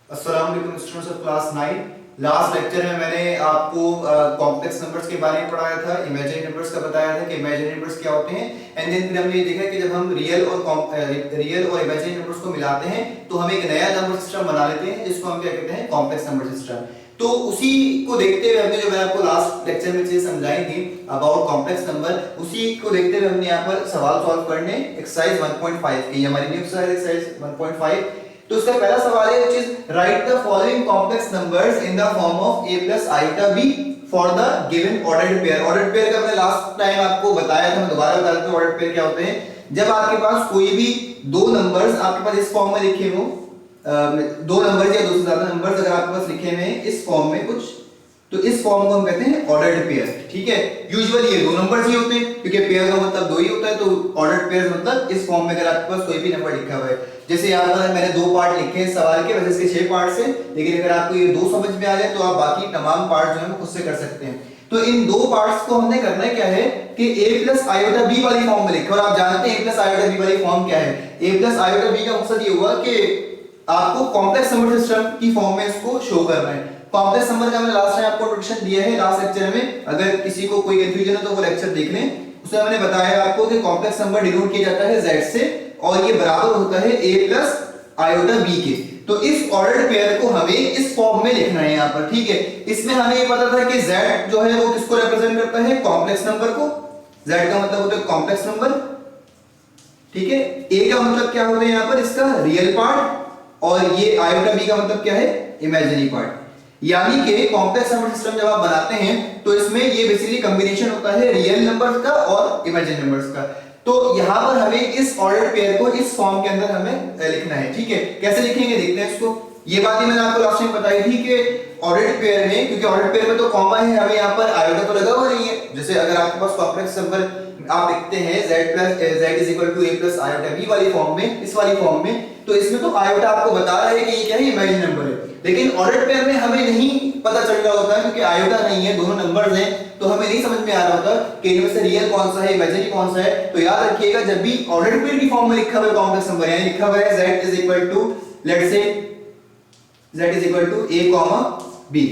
अस्सलाम वालेकुम students of class 9। Last lecture में मैंने आपको कॉम्प्लेक्स नंबर्स के बारे में पढ़ाया था, इमेजिनरी नंबर्स का बताया था कि इमेजिनरी नंबर्स क्या होते हैं। एंड देन फिर हमने ये देखा कि जब हम रियल और इमेजिनरी नंबर्स को मिलाते हैं तो हम एक नया नंबर सिस्टम बना लेते हैं जिसको हम क्या कहते हैं, कॉम्प्लेक्स नंबर सिस्टम। तो उसी को देखते हुए हमने जो मैंने आपको लास्ट लेक्चर में चीजें समझाई थी अबाउट कॉम्प्लेक्स नंबर, उसी को देखते हुए हमने यहाँ पर सवाल सॉल्व करने एक्सरसाइज 1.5 की, हमारी न्यू एक्सरसाइज 1.5। तो उसका पहला सवाल है which is right the following complex numbers in the form of a plus iota b for the given ordered pair. Ordered pair का मैंने लास्ट टाइम आपको बताया था, मैं दोबारा बता देता हूं ऑर्डर्ड पेयर क्या होते हैं। जब आपके पास कोई भी दो नंबर्स आपके पास इस फॉर्म में लिखे हो, दो नंबर या दो से ज्यादा नंबर्स अगर आपके पास लिखे हुए हैं इस फॉर्म में कुछ, तो इस फॉर्म को हम कहते हैं ऑर्डर्ड पेयर। ठीक है, यूजुअली ये दो नंबर्स ही होते हैं क्योंकि पेयर का मतलब दो ही होता है, तो ऑर्डर्ड पेयर मतलब इस फॉर्म में अगर आपके पास कोई भी नंबर लिखा हुआ है। जैसे यहाँ पर मैंने दो पार्ट लिखे हैं सवाल के, वैसे इसके 6 पार्ट्स हैं, लेकिन अगर आपको ये दो समझ में आ जाए तो आप बाकी तमाम पार्ट जो है खुद से कर सकते हैं। तो इन दो पार्ट्स को हमने करना क्या है कि a प्लस आयोटा b वाली फॉर्म में लिखा, और आप जानते हैं a प्लस आयोटा b वाली फॉर्म क्या है। a प्लस आयोटा b का मकसद ये हुआ कि आपको कॉम्प्लेक्स नंबर सिस्टम की फॉर्म में इसको शो करना है। कॉम्प्लेक्स नंबर का मैंने लास्ट टाइम आपको इंट्रोडक्शन दिया है लास्ट लेक्चर में, अगर किसी को कोई कंफ्यूजन है तो वो लेक्चर देख लें। उसमें मैंने बताया आपको कि कॉम्प्लेक्स नंबर डिनोट किया जाता है z से, और ये बराबर होता है a प्लस आयोटा b के। तो इस ऑर्डर्ड पेयर को हमें इस फॉर्म में लिखना है यहाँ पर। ठीक है, इसमें हमें ये पता था कि z जो है वो किसको रिप्रेजेंट करता है, कॉम्प्लेक्स नंबर को। z का मतलब होता है कॉम्प्लेक्स नंबर। ठीक है, a का मतलब क्या होता है यहाँ पर, इसका रियल पार्ट, और ये आयोटा b का मतलब क्या है, इमेजिनरी पार्ट। यानी कि कॉम्प्लेक्स नंबर सिस्टम जब आप बनाते हैं तो इसमें ये बेसिकली कॉम्बिनेशन होता है रियल नंबर्स का और इमेजिनरी नंबर्स का। तो यहां पर हमें इस ऑर्डर्ड पेयर को इस फॉर्म के अंदर हमें लिखना है। ठीक है, कैसे लिखेंगे देखते हैं इसको। ये बात मैंने आपको लास्ट टाइम बताई थी कि ऑर्डर्ड पेयर में, क्योंकि ऑर्डर्ड पेयर में तो कॉमा है, हमें यहाँ पर आयोटा तो लगा हुआ नहीं है। जैसे अगर आपके पास कॉम्प्लेक्स नंबर आप लिखते हैं z is equal to a plus iota b वाली फॉर्म में, इस वाली फॉर्म में, तो इसमें तो आयोटा आपको बता रहा है कि ये क्या है, इमेजिनरी नंबर है। लेकिन ऑर्डर्ड पेयर में हमें नहीं पता चल रहा होता क्योंकि आयोटा नहीं है, दोनों नंबर्स हैं, तो हमें नहीं समझ में आ रहा होता कि इनमें से रियल कौन सा है, इमेजिनरी कौन सा है। तो याद रखिएगा जब भी ऑर्डर्ड पेयर की फॉर्म में लिखा हुआ है कॉम्प्लेक्स नंबर, यानी लिखा हुआ है z is equal to, let's say z is equal to a, b,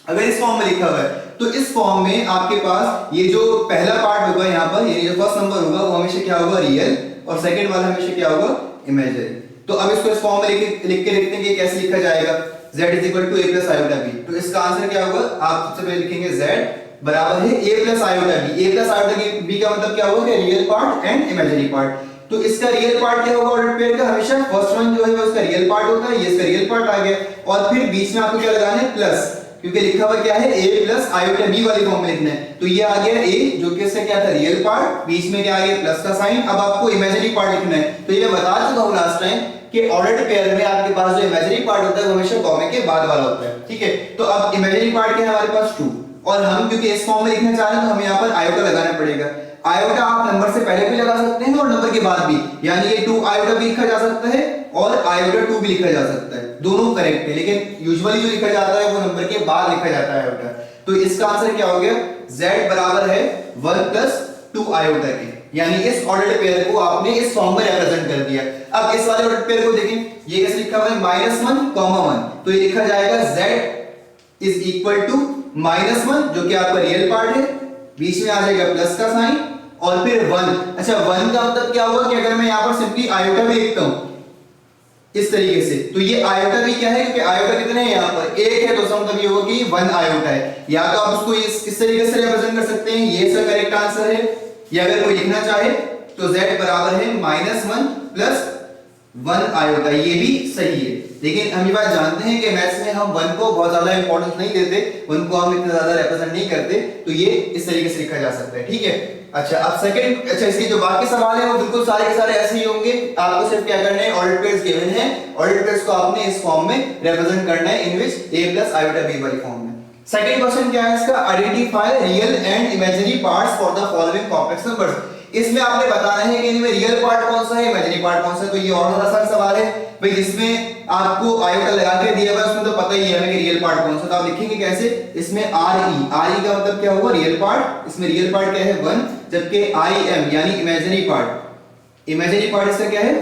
अगर इस फॉर्म में लिखा हुआ है तो इस फॉर्म में आपके पास ये जो पहला पार्ट होगा यहाँ पर, ये जो फर्स्ट नंबर होगा वो हमेशा क्या होगा, रियल, और सेकंड वाला हमेशा क्या होगा, इमेजिनरी। तो अब इसको इस फॉर्म में लिख के देखते हैं कि कैसे लिखा जाएगा। z is equal to a plus iota b, तो इसका आंसर क्या होगा, आप सबसे पहले लिखेंगे z बराबर है a plus iota b। a plus iota b का मतलब क्या होगा, real part and imaginary part. तो इसका रियल पार्ट क्या होगा ऑर्डर्ड पेयर का, हमेशा फर्स्ट वन जो है वो इसका रियल पार्ट होता है, ये इसका रियल पार्ट आ गया, और फिर बीच में आपको क्या लगाना है, प्लस, क्योंकि लिखा हुआ क्या है, a प्लस आयोटा b वाली फॉर्म में लिखना है। तो ये आ गया a जो कि इसका क्या था, रियल पार्ट, बीच में क्या आ गया, प्लस का साइन। अब आपको इमेजिनरी पार्ट लिखना है। तो ये मैं बता चुका हूं लास्ट टाइम कि ऑर्डर्ड पेयर में आपके पास जो इमेजिनरी पार्ट होता है वो हमेशा कॉमा के बाद वाला होता है। ठीक है, तो अब इमेजिनरी पार्ट क्या है हमारे पास 2, और हम क्योंकि इस फॉर्म में लिखना चाह रहे हैं तो हमें यहाँ पर आयोटा लगाना पड़ेगा। आयोटा आप नंबर से पहले भी लगा सकते हैं और नंबर के बाद भी, यानी ये 2 आयोटा भी लिखा जा सकता है और आयोटा 2 भी लिखा जा सकता है, दोनों करेक्ट है, लेकिन यूजुअली जो लिखा जाता है वो नंबर के बाद लिखा जाता है आयोटा। तो इसका आंसर क्या हो गया, z बराबर है 1 प्लस 2 आयोटा के, यानी इस ऑर्डर्ड पेयर को आपने इस फॉर्म में रिप्रेजेंट कर दिया। अब इस वाले ऑर्डर्ड पेयर को देखें, ये कैसे लिखा हुआ है, -1, 1, तो ये लिखा जाएगा z इज इक्वल टू -1 जो कि आपका रियल पार्ट है, बीच में आ जाएगा प्लस का साइन, और फिर 1। अच्छा 1 का मतलब क्या होगा कि अगर मैं यहाँ पर सिंपली आयोटा भी लिखता हूं इस तरीके से, तो ये आयोटा भी क्या है, क्योंकि आयोटा कितने हैं यहाँ पर, 1 है, तो इसका मतलब ये होगा कि 1 आयोटा है। या तो आप उसको इस तरीके से रिप्रेजेंट कर सकते हैं, ये इसका करेक्ट आंसर है, या अगर कोई लिखना चाहे तो z बराबर है -1 प्लस 1 आयोटा, ये भी सही है। लेकिन हम ये बात जानते हैं कि मैथ्स में हम 1 को बहुत ज्यादा इंपॉर्टेंस नहीं देते, 1 को हम इतना ज्यादा रिप्रेजेंट नहीं करते, तो ये इस तरीके से लिखा जा सकता है। ठीक है, अच्छा अब सेकंड, अच्छा इसके जो बाकी सवाल है वो बिल्कुल सारे के सारे ऐसे ही होंगे। आपको सिर्फ क्या करना है, ऑर्डर्ड पेयर्स गिवन है, ऑर्डर्ड पेयर्स को आपने इस फॉर्म में रिप्रेजेंट करना है, इन विच a प्लस आयोटा b वाली फॉर्म में। सेकंड क्वेश्चन क्या है इसका, identify real and imaginary parts for the following complex numbers. इसमें आपने बताना है कि इनमें रियल पार्ट कौन सा है, इमेजिनरी पार्ट कौन सा है। तो ये और आसान सवाल है भाई, जिसमें आपको आयोटा लगा के दिया हुआ है उसमें तो पता ही है हमें कि रियल पार्ट कौन सा। तो आप लिखेंगे कैसे, इसमें re का मतलब क्या होगा, रियल पार्ट, इसमें रियल पार्ट क्या है 1, जबकि im यानी इमेजिनरी पार्ट, इमेजिनरी पार्ट इसका क्या है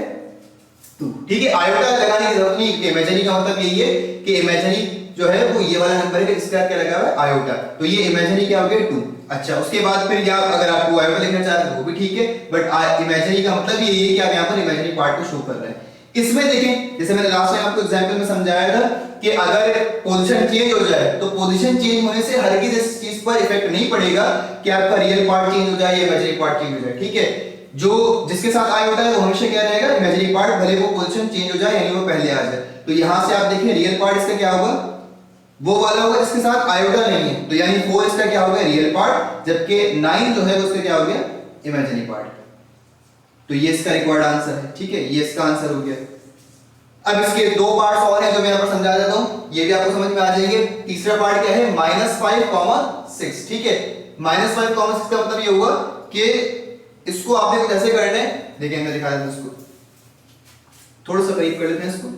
2। ठीक है, आयोटा लगाने की जरूरत नहीं, इमेजिनरी का मतलब यही है कि इमेजिनरी जो है वो ये वाला नंबर है जिसका क्या लगा हुआ है आयोटा, तो ये इमेजिनरी क्या हो गया 2। अच्छा, उसके बाद फिर या अगर आपको आयोटा लिखना चाह रहे हैं तो वो भी ठीक है, बट इमेजिनरी का मतलब यही है कि आप यहाँ पर इमेजिनरी पार्ट को शो कर रहे हैं। इसमें देखें, जैसे मैंने लास्ट टाइम आपको एग्जांपल में समझाया था कि अगर पोजीशन चेंज हो जाए तो पोजीशन चेंज होने से हर किसी चीज पर इफेक्ट नहीं पड़ेगा कि आपका रियल पार्ट चेंज हो जाए या इमेजिनरी पार्ट चेंज हो जाए। ठीक है, जो जिसके साथ आई होता है वो हमेशा क्या रहेगा, इमेजिनरी पार्ट, भले वो पोजीशन चेंज हो जाए यानी वो पहले आ जाए। तो यहां से आप देखिए रियल पार्ट इसका क्या होगा, वो वाला होगा जिसके साथ आयोटा नहीं है, तो यानी 4 इसका क्या होगा रियल पार्ट, जबकि 9 जो है वो उसका क्या हो गया इमेजिनरी पार्ट। तो ये इसका रिक्वायर्ड आंसर है। ठीक है, ये इसका आंसर हो गया। अब इसके दो पार्ट्स और हैं जो मैं यहां पर समझा देता हूं, ये भी आपको समझ में आ जाएंगे। तीसरा पार्ट क्या है, -5, 6। ठीक है, -5, 6 का मतलब ये हुआ कि इसको आपने कुछ ऐसे करना है, देखिए मैं दिखा देता हूं इसको, थोड़ा सा करीब कर लेते हैं इसको,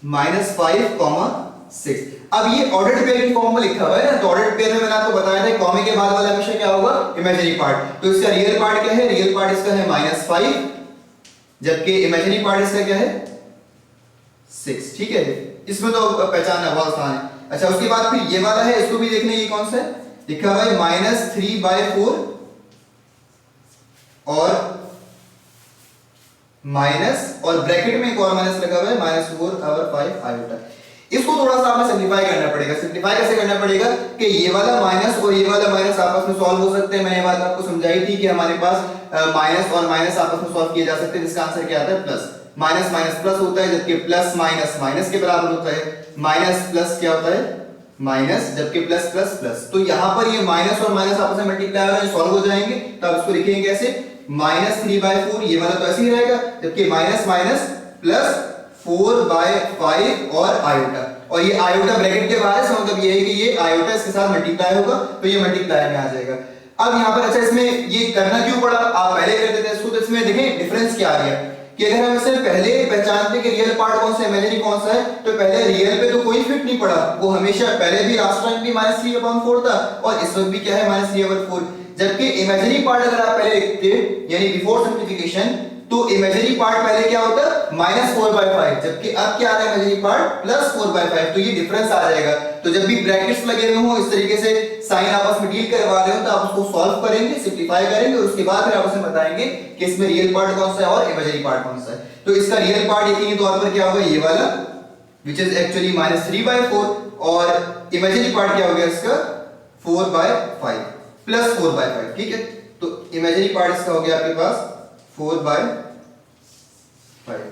-5, 6। अब ये ऑर्डर्ड पेयर की फॉर्म में लिखा हुआ है ना, तो ऑर्डर्ड पेयर में मैंने आपको बताया था कॉमे के बाद वाला हमेशा क्या होगा इमेजिनरी पार्ट। तो इसका रियल पार्ट क्या है, रियल पार्ट इसका है -5, जबकि इमेजिनरी पार्ट इसका क्या है 6। ठीक है, इसमें तो पहचानना बहुत आसान है। अच्छा, उसके बाद फिर ये वाला है, इसको भी देखना ये कौन सा है, लिखा हुआ है -3/4 और माइनस और ब्रैकेट में एक और माइनस लगा हुआ है -4/5 आयोटा। इसको थोड़ा सा आपने सिंपलीफाई करना पड़ेगा। सिंपलीफाई कैसे करना पड़ेगा कि ये वाला माइनस और ये वाला माइनस आपस में सॉल्व हो सकते हैं। मैंने ये बात आपको समझाई थी कि हमारे पास माइनस और माइनस आपस में सॉल्व किए जा सकते हैं, जिसका आंसर क्या आता है प्लस। माइनस माइनस प्लस होता है, जबकि प्लस माइनस माइनस के बराबर होता है। माइनस प्लस क्या होता है माइनस, जबकि प्लस प्लस प्लस। तो यहां पर ये माइनस और माइनस आपस में मल्टीप्लाई हो रहे हैं, सॉल्व हो जाएंगे। तो आप इसको लिखेंगे कैसे, -3/4, ये वाला तो ऐसे ही रहेगा, जबकि माइनस माइनस प्लस 4/5 और आयोटा, और ये आयोटा ब्रैकेट के बाहर है, इसका मतलब ये है कि ये आयोटा इसके साथ मल्टीप्लाई होगा, तो ये मल्टीप्लाई में आ जाएगा। अब यहाँ पर अच्छा, इसमें ये करना क्यों पड़ा, आप पहले कर देते इसको, तो इसमें देखें डिफरेंस क्या आ गया कि अगर हम इसे पहले पहचानते कि रियल पार्ट कौन सा है इमेजिनरी कौन सा है, तो पहले रियल पे तो कोई इफेक्ट नहीं पड़ा, वो हमेशा पहले भी लास्ट टाइम भी -3/4 था और इस वक्त भी क्या है -3/4। जबकि इमेजिनरी पार्ट अगर आप पहले लिखते यानी बिफोर सिंप्लीफिकेशन, तो इमेजिनरी पार्ट पहले क्या होता -4/5, जबकि अब क्या आ रहा है इमेजिनरी पार्ट +4/5। तो ये डिफरेंस आ जाएगा। तो जब भी ब्रैकेट्स लगे हुए हो इस तरीके से साइन आपस में डील करवा रहे हो, तो आप उसको सॉल्व करेंगे, सिंपलीफाई करेंगे और उसके बाद फिर आप उसे बताएंगे कि इसमें रियल पार्ट कौन सा है और इमेजिनरी पार्ट कौन सा है। तो इसका रियल पार्ट यकीनी तौर पर क्या होगा, ये वाला व्हिच इज एक्चुअली -3/4, और इमेजिनरी पार्ट क्या हो गया इसका 4/5 +4/5। ठीक है, तो इमेजिनरी पार्ट इसका हो गया आपके पास 4/5।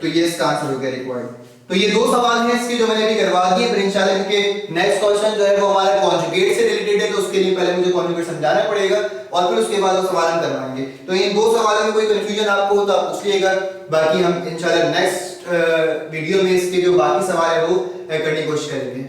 तो ये इसका आंसर हो गया रिक्वायर्ड। तो ये दो सवाल हैं इसके जो मैंने अभी करवा दिए, फिर इंशाल्लाह इनके नेक्स्ट क्वेश्चन जो है वो हमारा कॉन्जुगेट से रिलेटेड है, तो उसके लिए पहले मुझे कॉन्जुगेट समझाना पड़ेगा और फिर उसके बाद वो सवाल हम करवाएंगे। तो इन दो सवालों में कोई कंफ्यूजन आपको हो तो आप पूछिएगा, बाकी हम इंशाल्लाह नेक्स्ट वीडियो में इसके जो बाकी सवाल है वो करने की कोशिश करेंगे।